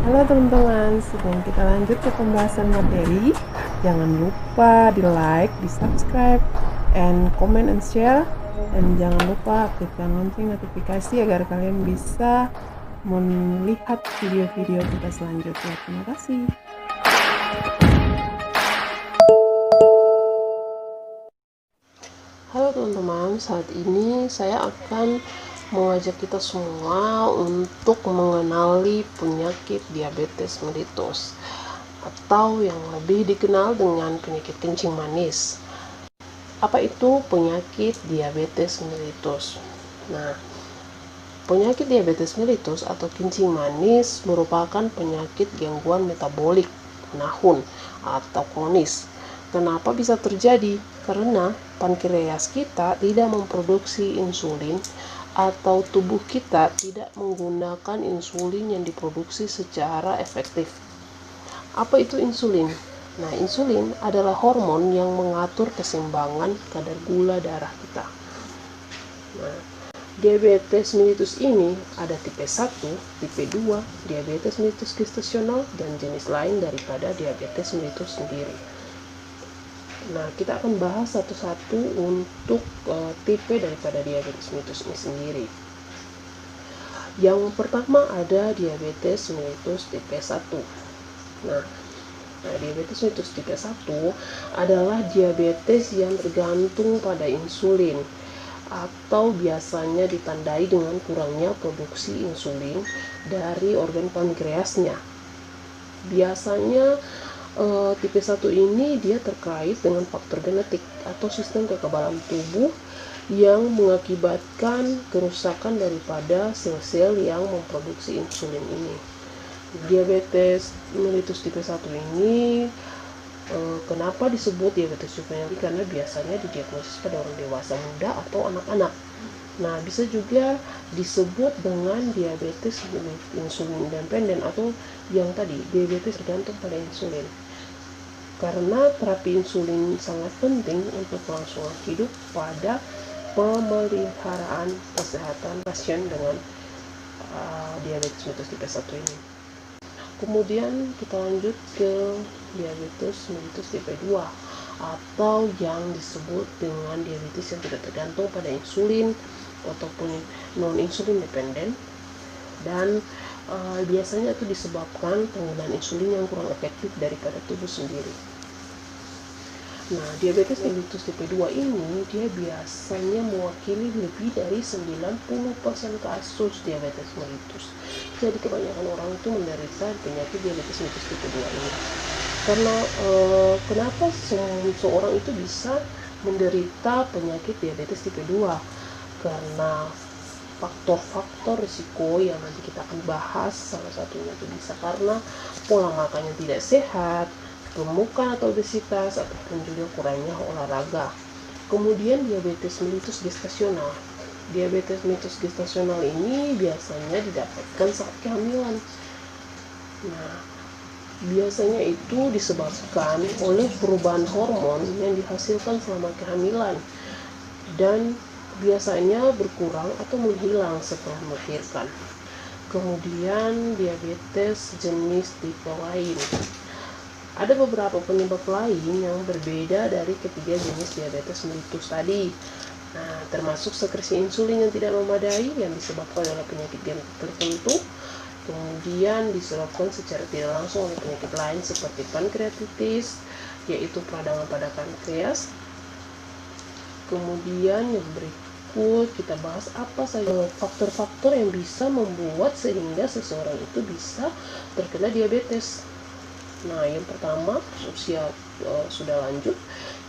Halo teman-teman, sebelum kita lanjut ke pembahasan materi, jangan lupa di like, di subscribe, and comment and share, dan jangan lupa aktifkan lonceng notifikasi agar kalian bisa melihat video-video kita selanjutnya. Terima kasih. Halo teman-teman, saat ini saya akan mengajak kita semua untuk mengenali penyakit diabetes mellitus atau yang lebih dikenal dengan penyakit kencing manis. Apa itu penyakit diabetes mellitus? Nah, penyakit diabetes mellitus atau kencing manis merupakan penyakit gangguan metabolik penahun atau kronis. Kenapa bisa terjadi? Karena pankreas kita tidak memproduksi insulin atau tubuh kita tidak menggunakan insulin yang diproduksi secara efektif. Apa itu insulin? Nah, insulin adalah hormon yang mengatur keseimbangan kadar gula darah kita. Nah, diabetes mellitus ini ada tipe 1, tipe 2, diabetes mellitus gestasional, dan jenis lain daripada diabetes mellitus sendiri. Nah, kita akan bahas satu-satu untuk tipe daripada diabetes mellitus ini sendiri. Yang pertama ada diabetes mellitus tipe 1. Nah, diabetes mellitus tipe 1 adalah diabetes yang tergantung pada insulin atau biasanya ditandai dengan kurangnya produksi insulin dari organ pankreasnya. Biasanya tipe 1 ini dia terkait dengan faktor genetik atau sistem kekebalan tubuh yang mengakibatkan kerusakan daripada sel-sel yang memproduksi insulin ini. Diabetes mellitus tipe 1 ini kenapa disebut diabetes juvenil? Karena biasanya didiagnosis pada orang dewasa muda atau anak-anak. Nah, bisa juga disebut dengan diabetes insulin dependen atau yang tadi diabetes tergantung pada insulin. Karena terapi insulin sangat penting untuk kelangsungan hidup pada pemeliharaan kesehatan pasien dengan diabetes mellitus tipe 1 ini. Kemudian kita lanjut ke diabetes mellitus tipe 2 atau yang disebut dengan diabetes yang tidak tergantung pada insulin ataupun non insulin dependen, dan biasanya itu disebabkan penggunaan insulin yang kurang efektif daripada tubuh sendiri. Nah, diabetes mellitus tipe 2 ini dia biasanya mewakili lebih dari 90% kasus diabetes mellitus. Jadi kebanyakan orang itu menderita penyakit diabetes mellitus tipe 2 ini. Karena kenapa seorang itu bisa menderita penyakit diabetes tipe 2? Karena faktor-faktor risiko yang nanti kita akan bahas, salah satunya itu bisa karena pola makan yang tidak sehat, gemukan atau obesitas, ataupun juga kurangnya olahraga. Kemudian diabetes mellitus gestasional. Diabetes mellitus gestasional ini biasanya didapatkan saat kehamilan. Nah, biasanya itu disebabkan oleh perubahan hormon yang dihasilkan selama kehamilan dan biasanya berkurang atau menghilang setelah melahirkan. Kemudian diabetes jenis tipe lain. Ada beberapa penyebab lain yang berbeda dari ketiga jenis diabetes mellitus tadi. Nah, termasuk sekresi insulin yang tidak memadai yang disebabkan oleh penyakit genetik tertentu. Kemudian disebabkan secara tidak langsung oleh penyakit lain seperti pankreatitis, yaitu peradangan pada pankreas. Kemudian yang berikut kita bahas apa saja faktor-faktor yang bisa membuat sehingga seseorang itu bisa terkena diabetes. Nah, yang pertama usia sudah lanjut,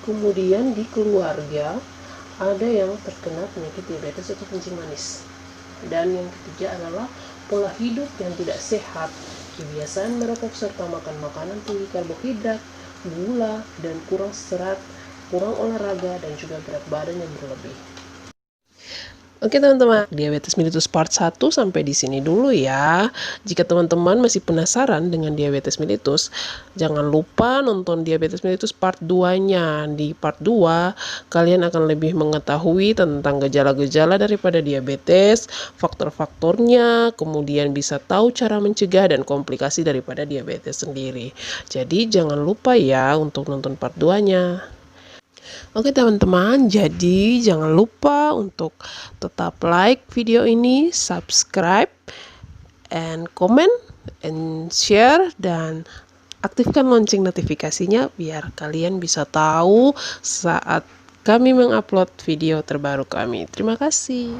kemudian di keluarga ada yang terkena penyakit diabetes atau kencing manis, dan yang ketiga adalah pola hidup yang tidak sehat, kebiasaan merokok serta makan makanan tinggi karbohidrat, gula, dan kurang serat, kurang olahraga, dan juga berat badan yang berlebih. Oke teman-teman, diabetes mellitus part 1 sampai di sini dulu ya. Jika teman-teman masih penasaran dengan diabetes mellitus, jangan lupa nonton diabetes mellitus part 2-nya. Di part 2, kalian akan lebih mengetahui tentang gejala-gejala daripada diabetes, faktor-faktornya, kemudian bisa tahu cara mencegah dan komplikasi daripada diabetes sendiri. Jadi jangan lupa ya untuk nonton part 2-nya. Oke teman-teman, jadi jangan lupa untuk tetap like video ini, subscribe, and comment, and share, dan aktifkan lonceng notifikasinya biar kalian bisa tahu saat kami mengupload video terbaru kami. Terima kasih.